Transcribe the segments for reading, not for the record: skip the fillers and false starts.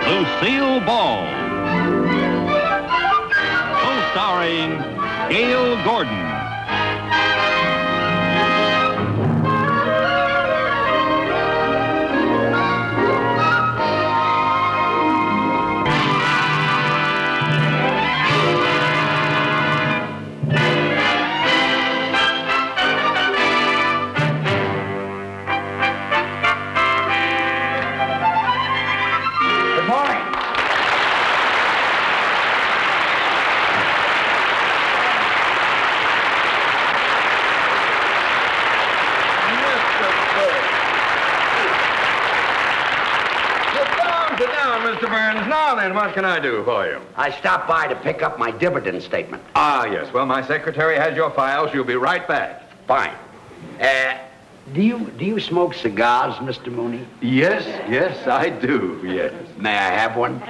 Lucille Ball. Co-starring Gail Gordon. Mr. Burns, now then, what can I do for you? I stopped by to pick up my dividend statement. Ah, yes. Well, my secretary has your file. She'll be right back. Fine. Do you smoke cigars, Mr. Mooney? Yes, I do, yes. May I have one?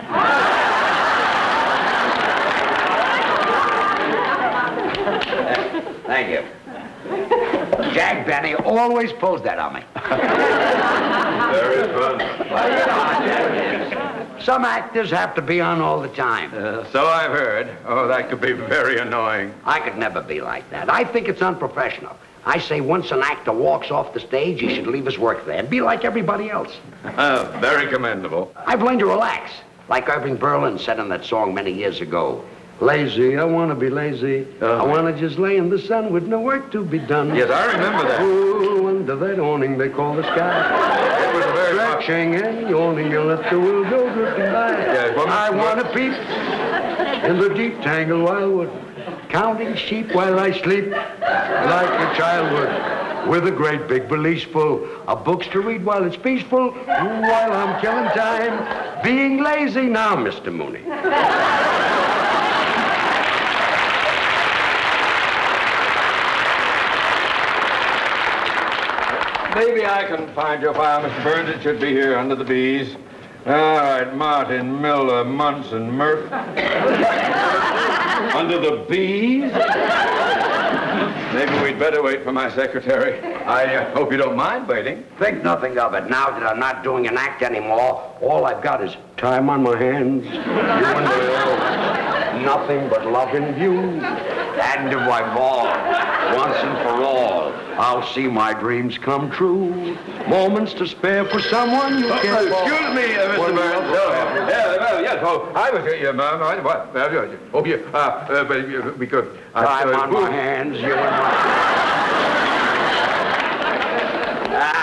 Thank you. Jack Benny always pulls that on me. Very fun. Some actors have to be on all the time. So I've heard. Oh, that could be very annoying. I could never be like that. I think it's unprofessional. I say once an actor walks off the stage, he should leave his work there and be like everybody else. Very commendable. I've learned to relax, like Irving Berlin said in that song many years ago. Lazy, I want to be lazy. I want to just lay in the sun with no work to be done. Yes, I remember that. Oh, under that awning they call the sky. It was a very stretching and yawning, you let the world go drifting by. Yes, well, I want to peep in the deep tangled wildwood, counting sheep while I sleep, like a child would, with a great big valise full of books to read while it's peaceful, while I'm killing time, being lazy now, Mr. Mooney. Maybe I can find your file, Mr. Burns. It should be here under the B's. All right, Martin, Miller, Munson, Murphy. Under the B's? Maybe we'd better wait for my secretary. I hope you don't mind waiting. Think nothing of it. Now that I'm not doing an act anymore, all I've got is time on my hands, you and me, nothing but love in view. And if I fall, once and for all, I'll see my dreams come true. Moments to spare for someone you can't. Excuse me, Mr. Burns. Yes. Oh, I was what? Oh, yeah. We could. Time on my hands, you and my.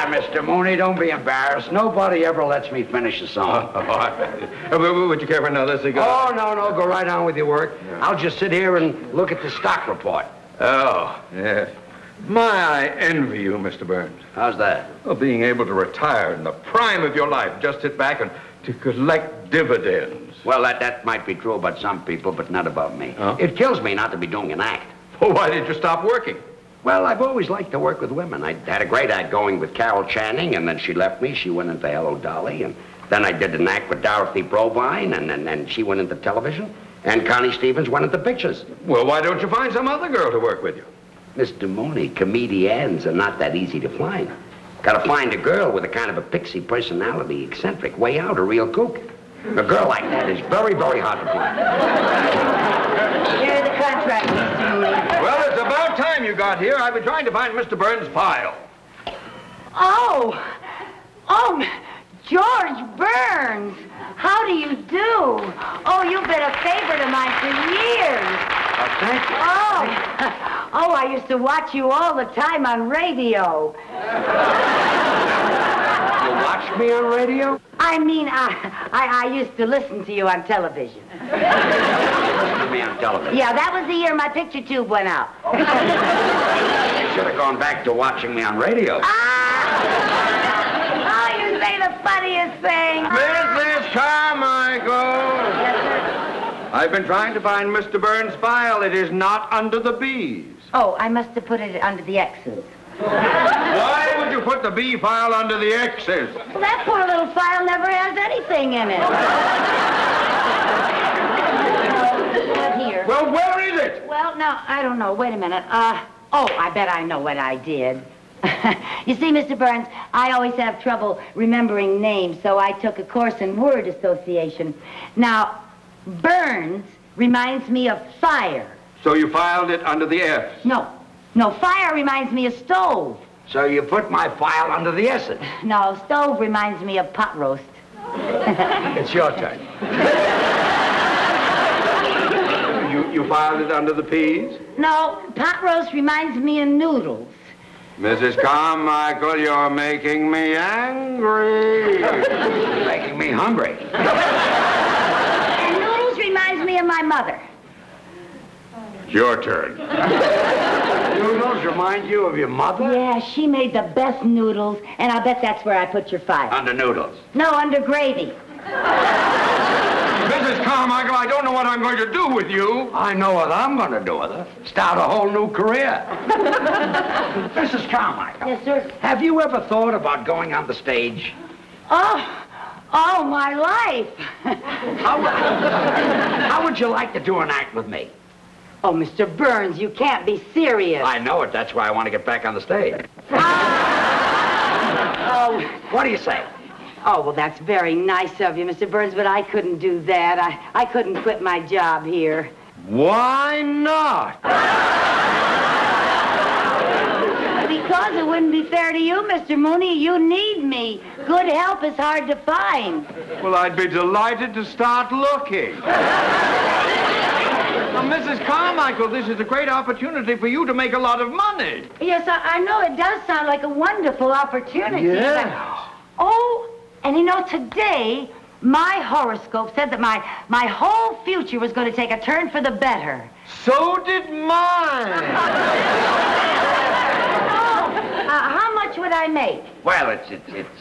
Mr. Mooney, don't be embarrassed. Nobody ever lets me finish a song. Would you care for another cigar? Oh, no. Go right on with your work. Yeah. I'll just sit here and look at the stock report. Oh, yes. I envy you, Mr. Burns. How's that? Well, being able to retire in the prime of your life, just sit back and to collect dividends. Well, that might be true about some people, but not about me. Huh? It kills me not to be doing an act. Well, why did you stop working? Well, I've always liked to work with women. I had a great act going with Carol Channing, and then she left me. She went into Hello, Dolly, and then I did an act with Dorothy Provine, and then she went into television, and Connie Stevens went into pictures. Well, why don't you find some other girl to work with you? Mr. Mooney, comedians are not that easy to find. Gotta find a girl with a kind of a pixie personality, eccentric, way out, a real kook. A girl like that is very, very hard to find. Here's the contract, Mr. Mooney. Well, it's about time you got here. I've been trying to find Mr. Burns' file. Oh, George Burns. How do you do? Oh, you've been a favorite of mine for years. Thank you. Oh, I used to watch you all the time on radio. You watched me on radio? I mean, I used to listen to you on television. Listen to me on television? Yeah, that was the year my picture tube went out. You should have gone back to watching me on radio. Oh, you say the funniest thing. Mrs. Carmichael! Yes, sir. I've been trying to find Mr. Burns' file. It is not under the B's. Oh, I must have put it under the X's. Why would you put the B file under the X's? Well, that poor little file never has anything in it. Here. Well, where is it? Well, no, I don't know. Wait a minute. I bet I know what I did. You see, Mr. Burns, I always have trouble remembering names, so I took a course in word association. Now, Burns reminds me of fire. So you filed it under the F? No, fire reminds me of stove. So you put my file under the S's. No, stove reminds me of pot roast. It's your turn. You filed it under the P's? No, pot roast reminds me of noodles. Mrs. Carmichael, you're making me angry. You're making me hungry. And noodles reminds me of my mother. Your turn. Noodles remind you of your mother? Yeah, she made the best noodles, and I'll bet that's where I put your file. Under noodles. No, under gravy. Mrs. Carmichael, I don't know what I'm going to do with you. I know what I'm going to do with her. Start a whole new career. Mrs. Carmichael. Yes, sir? Have you ever thought about going on the stage? Oh, my life. How would you like to do an act with me? Oh, Mr. Burns, you can't be serious. I know it. That's why I want to get back on the stage. Oh. What do you say? Oh, well, that's very nice of you, Mr. Burns, but I couldn't do that. I couldn't quit my job here. Why not? Because it wouldn't be fair to you, Mr. Mooney. You need me. Good help is hard to find. Well, I'd be delighted to start looking. Now, Mrs. Carmichael, this is a great opportunity for you to make a lot of money. Yes, I know it does sound like a wonderful opportunity. Yes. Oh, and you know, today, my horoscope said that my whole future was going to take a turn for the better. So did mine. How much would I make? Well,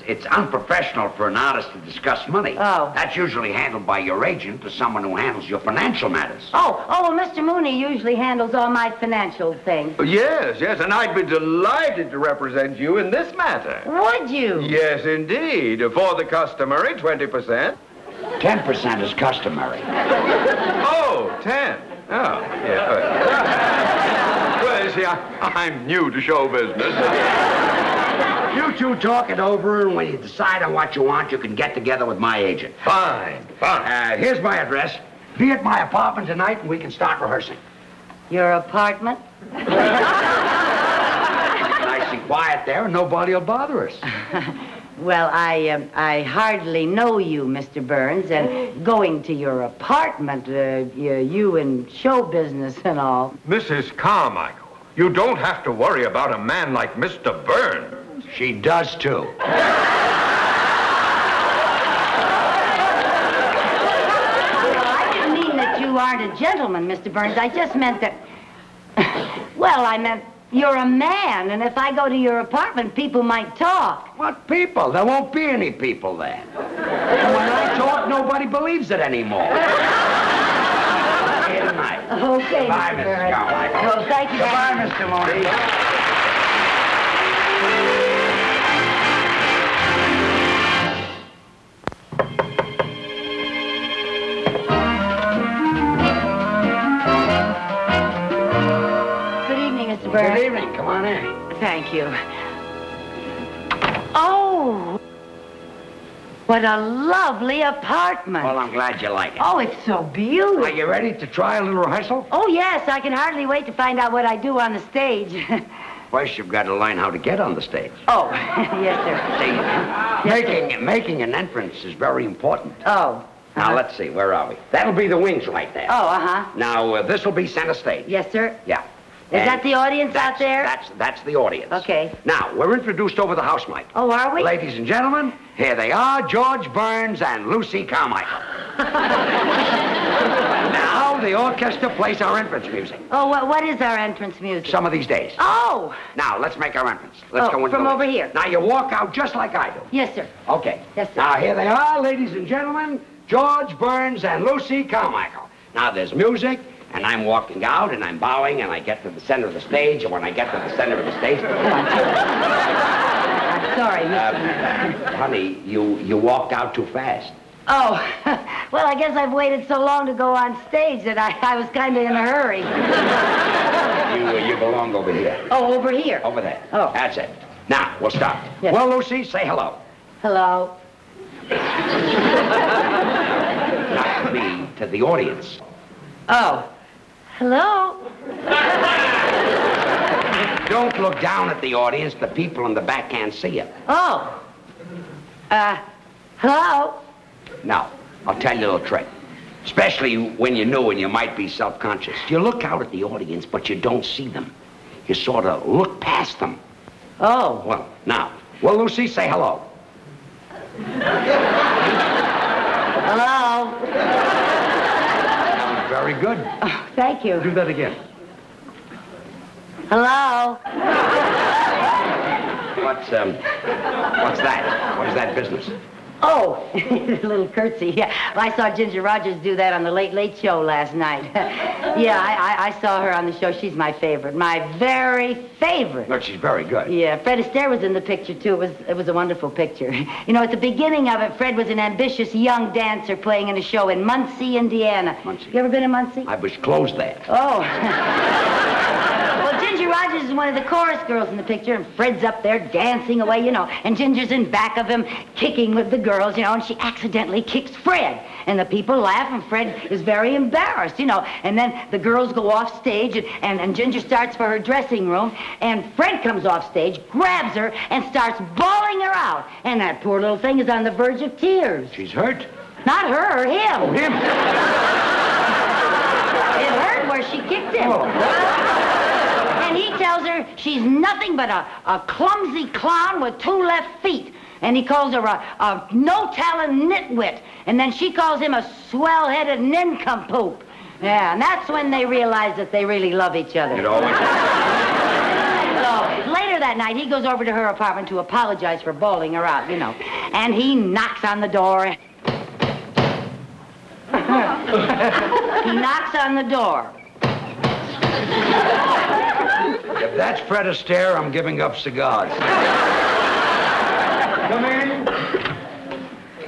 it's unprofessional for an artist to discuss money. Oh. That's usually handled by your agent or someone who handles your financial matters. Oh, well, Mr. Mooney usually handles all my financial things. Yes, and I'd be delighted to represent you in this matter. Would you? Yes, indeed. For the customary 20%. 10% is customary. Oh, 10. Oh, yeah. Well, you see, I'm new to show business. You two talk it over, and when you decide on what you want, you can get together with my agent. Fine. Here's my address. Be at my apartment tonight, and we can start rehearsing. Your apartment? Nice and quiet there, and nobody will bother us. Well, I hardly know you, Mr. Burns, and going to your apartment, you in show business and all. Mrs. Carmichael, you don't have to worry about a man like Mr. Burns. She does, too. Well, I didn't mean that you aren't a gentleman, Mr. Burns. I just meant that... Well, I meant you're a man, and if I go to your apartment, people might talk. What people? There won't be any people there. And when I talk, nobody believes it anymore. Here tonight. Okay, Goodbye, Mr. Mrs. Burns. Carmichael. Well, thank you. Goodbye, Mr. Mooney. Good evening. Come on in. Thank you. Oh, what a lovely apartment. Well, I'm glad you like it. Oh, it's so beautiful. Are you ready to try a little rehearsal? Oh, yes. I can hardly wait to find out what I do on the stage. First, you've got to learn how to get on the stage. Oh, yes, sir. See, making an entrance is very important. Oh. Now, let's see. Where are we? That'll be the wings right there. Oh, uh-huh. Now, this will be center stage. Yes, sir. Yeah. Is that the audience out there? That's the audience. Okay. Now, we're introduced over the house mic. Oh, are we? Ladies and gentlemen, here they are, George Burns and Lucy Carmichael. Now, the orchestra plays our entrance music. Oh, what is our entrance music? Some of these days. Oh! Now, let's make our entrance. Let's go into from the over wings. here. Now, you walk out just like I do. Yes, sir. Okay. Yes, sir. Now, here they are, ladies and gentlemen, George Burns and Lucy Carmichael. Now, there's music, and I'm walking out, and I'm bowing, and I get to the center of the stage, and when I get to the center of the stage... I'm sorry, Mr. Honey, you walked out too fast. Oh, well, I guess I've waited so long to go on stage that I was kind of in a hurry. You belong over here. Oh, over here? Over there. Oh. That's it. Now, we'll start. Yes. Well, Lucy, say hello. Hello. Not to me, to the audience. Oh. Hello. Don't look down at the audience. The people in the back can't see you. Oh. Hello. Now, I'll tell you a little trick. Especially when you're new and you might be self-conscious. You look out at the audience, but you don't see them. You sort of look past them. Oh. Well, now, well, Lucy, say hello. Hello. Very good. Oh, thank you. Do that again. Hello. What's that? What is that business? Oh, a little curtsy. Yeah, well, I saw Ginger Rogers do that on the Late Late Show last night. Yeah, I saw her on the show. She's my favorite. My very favorite. Look, she's very good. Yeah, Fred Astaire was in the picture, too. It was a wonderful picture. You know, at the beginning of it, Fred was an ambitious young dancer playing in a show in Muncie, Indiana. Muncie. You ever been to Muncie? I was closed there. Oh. Well, Ginger Rogers is one of the chorus girls in the picture, and Fred's up there dancing away, you know, and Ginger's in back of him kicking with the girls, you know, and she accidentally kicks Fred. And the people laugh, and Fred is very embarrassed, you know. And then the girls go off stage, and Ginger starts for her dressing room, and Fred comes off stage, grabs her, and starts bawling her out. And that poor little thing is on the verge of tears. She's hurt? Not her, him. Oh, him. It hurt where she kicked him. Oh. And he tells her she's nothing but a clumsy clown with 2 left feet. And he calls her a no-talent nitwit. And then she calls him a swell-headed nincompoop. Yeah, and that's when they realize that they really love each other. It always So later that night, he goes over to her apartment to apologize for bawling her out, you know. And he knocks on the door. He knocks on the door. If that's Fred Astaire, I'm giving up cigars. Come in.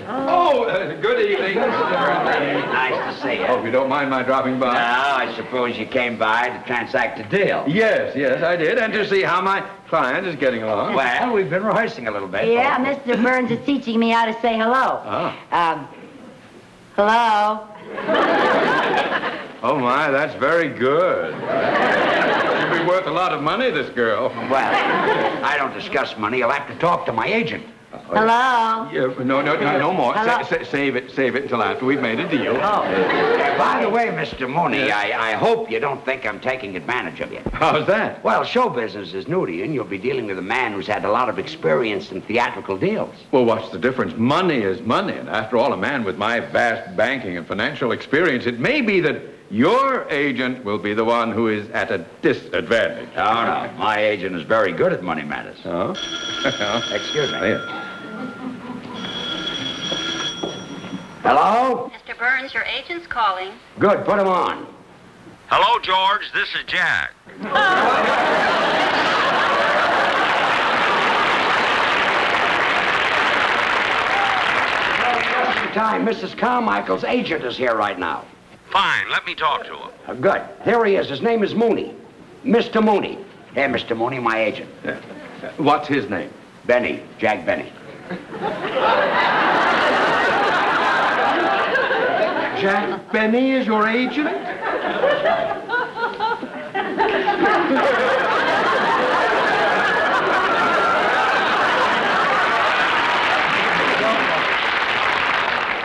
Oh, good evening, Mr. Burnley. Nice to see you. Hope you don't mind my dropping by. No, I suppose you came by to transact a deal. Yes, I did, and to see how my client is getting along. Well, we've been rehearsing a little bit. Yeah, Mr. Burns is teaching me how to say hello. Hello. Oh, my, that's very good. She'll be worth a lot of money, this girl. Well, I don't discuss money. You'll have to talk to my agent. Hello. Yeah, no more. Hello? Save it until after we've made a deal. Oh. By the way, Mr. Mooney, I hope you don't think I'm taking advantage of you. How's that? Well, show business is new to you, and you'll be dealing with a man who's had a lot of experience in theatrical deals. Well, what's the difference? Money is money, and after all, a man with my vast banking and financial experience, it may be that your agent will be the one who is at a disadvantage. Oh, no. My agent is very good at money matters. Oh? Excuse me. Yeah. Hello? Mr. Burns, your agent's calling. Good, put him on. Hello, George. This is Jack. Just in time. Mrs. Carmichael's agent is here right now. Fine. Let me talk to him. Good. Here he is. His name is Mooney. Mr. Mooney. Here, Mr. Mooney, my agent. What's his name? Benny. Jack Benny. Jack Benny is your agent?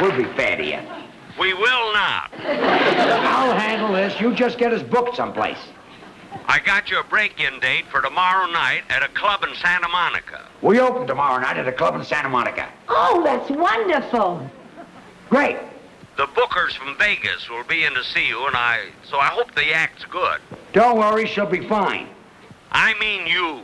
We'll be fair to you. We will not. I'll handle this. You just get us booked someplace. I got you a break-in date for tomorrow night at a club in Santa Monica. We open tomorrow night at a club in Santa Monica. Oh, that's wonderful. Great. The bookers from Vegas will be in to see you, so I hope the act's good. Don't worry, she'll be fine. I mean you.